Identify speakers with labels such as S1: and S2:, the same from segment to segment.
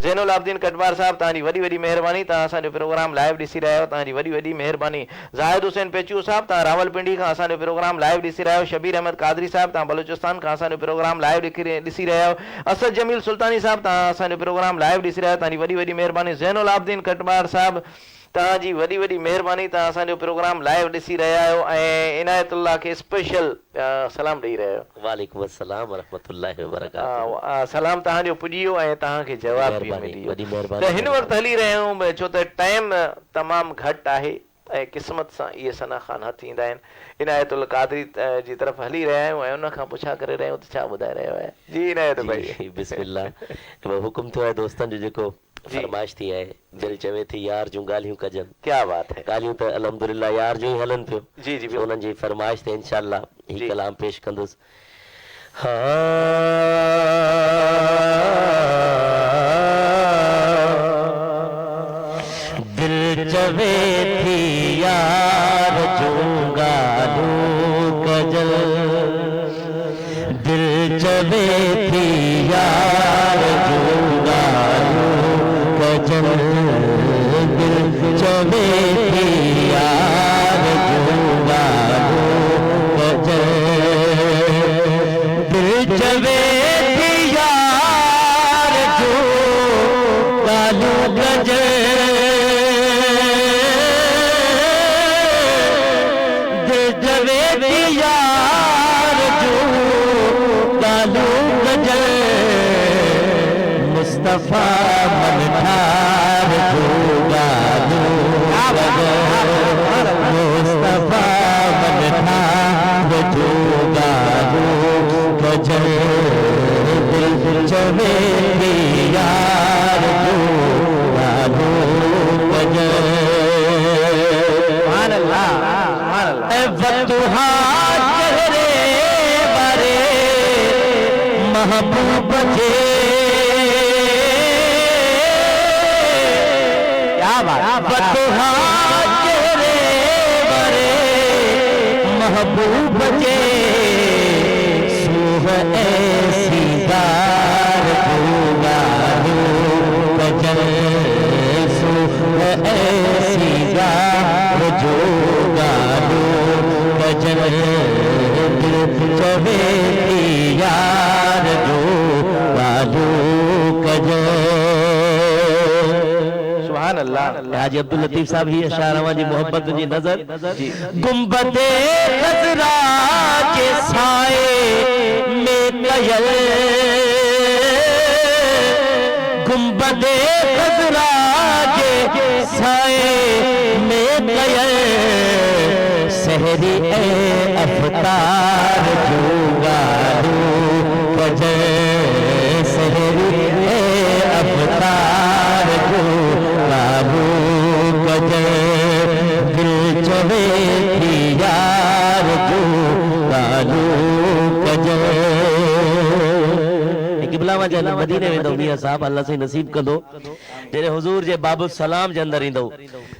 S1: ज़ैनुल आबिदीन कटवार साहब तव्हांजी वॾी वॾी महिरबानी, तव्हां असांजो प्रोग्राम लाइव ॾिसी रहिया आहियो, तव्हांजी वॾी वॾी महिरबानी। ज़ाहिद हुसैन पेचू साहब तव्हां रावलपिंडी खां असांजो प्रोग्राम लाइव ॾिसी रहिया आहियो। शबीर अहमद कादरी साहब तव्हां बलूचिस्तान खां असांजो प्रोग्राम लाइव ॾिसी रहिया आहियो। असद जमील सुल्तानी साहब तव्हां असांजो प्रोग्राम लाइव ॾिसी रहिया आहियो, तव्हांजी वॾी वॾी महिरबानी। ज़ैनुल आबिदीन कटवार साहब तव्हांजी वॾी वॾी महिरबानी, तव्हां असांजो प्रोग्राम लाइव ॾिसी रहिया आहियो ऐं इनायतुल्लाह खे स्पेशल सलाम ॾेई रहिया आहियो।
S2: वालेकुम अस्सलाम वरहमतुल्लाहि वबरकातुहू।
S1: सलाम तव्हांजो पुॼी वियो ऐं तव्हांखे जवाब बि मिली वियो। त हिन वक़्तु हली रहिया आहियूं छो त टाइम तमामु घटि आहे ऐं क़िस्मत सां इहे सना ख़ान हथ ईंदा आहिनि। इनायतुल कादरी जी तरफ़ हली रहिया आहियूं ऐं उन खां पुछा करे रहिया आहियूं त छा ॿुधाए रहियो आहे। जी इनायत भाई
S2: बिस्मिल्लाह। हुकुम थियो आहे दोस्तनि जो जेको फरमाइश थी आहे, दिल चवे थी यार जूं ॻाल्हियूं कजनि।
S1: क्या बात है।
S2: ॻाल्हियूं त अल्हम्दुलिल्लाह यार जूं ई हलनि पियो।
S1: जी जी
S2: उन्हनि जी फरमाइश ते इंशाअल्लाह ही कलाम पेश कंदुसि। दिल चवे थी यार जूं ॻाल्हियूं कजल, दिल चवे थी यार जूं कजल, दिल चवे थी यार जूं कजल, दिल चवे थी यार जूं कजल, दिल चवे थी यार जूं कजल, मुस्तफा मन ठार जोगालू कजल, मुस्तफा मन ठार जोगालू कजल, दिल चवे थी यार जोगालू कजल। सुभान अल्लाह सुभान अल्लाह। वतुहा चेहरे बारे महबूब जे बतुहा चेहरे बरे महबूब जे सूह ऐसी दार जोगालू कजल, सूह ऐसी दार जोगालू कजल, दिल चवे थी यार जोगालू कजल। हाजी अब्दुल लतीफ साहब ही अशारावा जी मोहब्बत जी नजर। गुंबदे खजरा के साए में कयल, गुंबदे खजरा के साए में कयल, सहरी ए अफ्तार जोगालू कजल, सहरी ए अफ्तार जोगालू कजल, दिल चवे थी यार जोगालू कजल। किबला वजह मदीने वेंदो मियां साहब अल्लाह से नसीब कंदो जॾहिं हुजूर जे बाबु सलाम जे अंदर ईंदो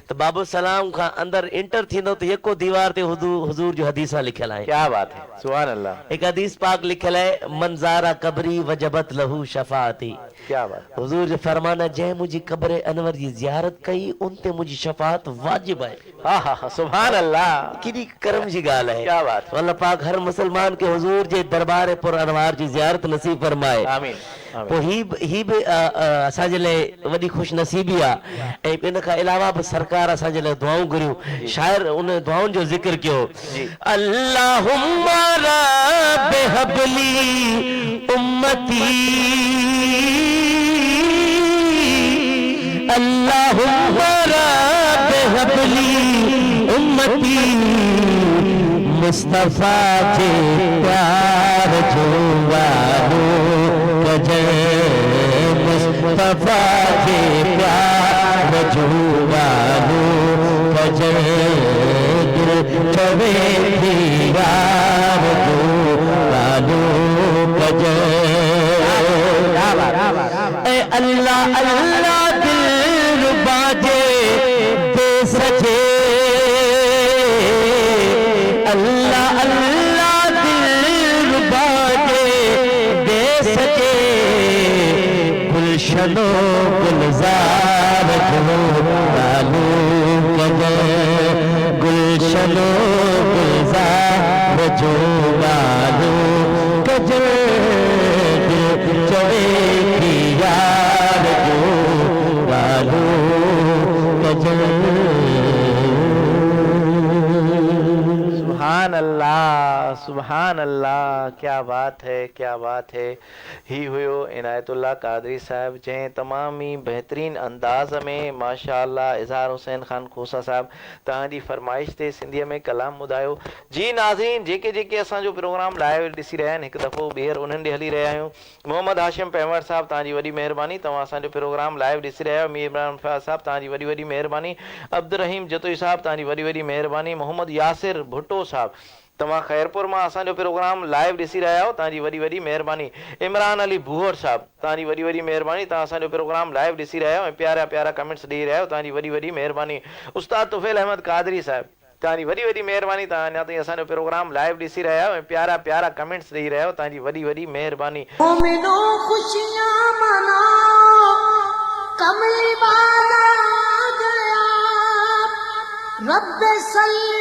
S2: त बाबु सलाम खां अंदर इंटर थींदो त यको दीवार ते हुजूर जो हदीसा लिखियल आहे।
S1: क्या बात है। सुभान अल्लाह।
S2: एक हदीस पाक लिखियल है, मंजारा कबरी वजबत लहू शफाअती।
S1: क्या बात।
S2: हुजूर जो फरमान है, जै मुझी कब्र अनवर की जियारत कई उन ते मुझी शफाअत वाजिब है।
S1: हाँ हाँ सुभान अल्लाह।
S2: किनी करम जी गाल है।
S1: क्या बात।
S2: अल्लाह पाक हर मुसलमान के हुजूर जे दरबार पुर अनवार जी जियारत नसीब फरमाए।
S1: आमीन।
S2: तो ही भी असांजे लाइ वॾी खुश नसीबी आहे ऐं इन खां अलावा बि सरकार असांजे लाइ दुआऊं घुरियूं। शायर उन दुआउनि जो ज़िक्र कयो, अल्लाहुम्मा रब्ब हबली उम्मती, अल्लाहुम्मा रब्ब हबली उम्मती, मुस्तफा जे प्यार जोगालू कजल, मुस्तफा जे प्यार जोगालू कजल, दिल चवे थी यार जोगालू कजल। ए अल्लाह अल्लाह दिल बाजे दे सजे, अल्लाह अल्लाह दिल बाजे दे सजे, गुलशन गुलशनो गुलजार जो लालू कजे गुलशनो गुलजार जो लालू कजे चवे की यार जो लालू कजे
S1: सुभान अल्लाह, क्या बात है, क्या बात है। ही हुयो इनायतुल्लाह कादरी साहब जंहिं तमाम ही बेहतरीन अंदाज़ में माशाअल्लाह इज़हार हुसैन ख़ान खोसा साहब तव्हांजी फरमाइश ते सिंधीअ में कलाम ॿुधायो। जी नाज़रीन, जेके जेके असांजो प्रोग्राम लाइव ॾिसी रहिया आहिनि, हिकु दफ़ो ॿीहर उन्हनि ॾे हली रहिया आहियूं। मोहम्मद हाशिम पैंवर साहब तव्हांजी वॾी महिरबानी, तव्हां असांजो प्रोग्राम लाइव ॾिसी रहिया आहियो। मीर इमरान फयाज़ साहब तव्हांजी वॾी वॾी महिरबानी। अब्दुल रहीम जतोई साहब तव्हांजी वॾी वॾी महिरबानी। मोहम्मद यासिर भुट्टो साहब तव्हां ख़ैरपुर मां असांजो प्रोग्राम लाइव ॾिसी रहिया आहियो, तव्हांजी वॾी वॾी महिरबानी। इमरान अली भूहर साहब तव्हांजी वॾी वॾी महिरबानी, तव्हां असांजो प्रोग्राम लाइव ॾिसी रहिया आहियो ऐं प्यारा प्यारा कमेंट्स ॾेई रहिया आहियो, तव्हांजी वॾी वॾी महिरबानी। उस्ताद तुफ़ैल अहमद कादरी साहब तव्हांजी वॾी वॾी महिरबानी, तव्हां अञा ताईं असांजो प्रोग्राम लाइव ॾिसी रहिया आहियो ऐं प्यारा प्यारा कमेंट्स ॾेई रहिया आहियो, तव्हांजी वॾी वॾी महिरबानी।
S3: रब सल्ली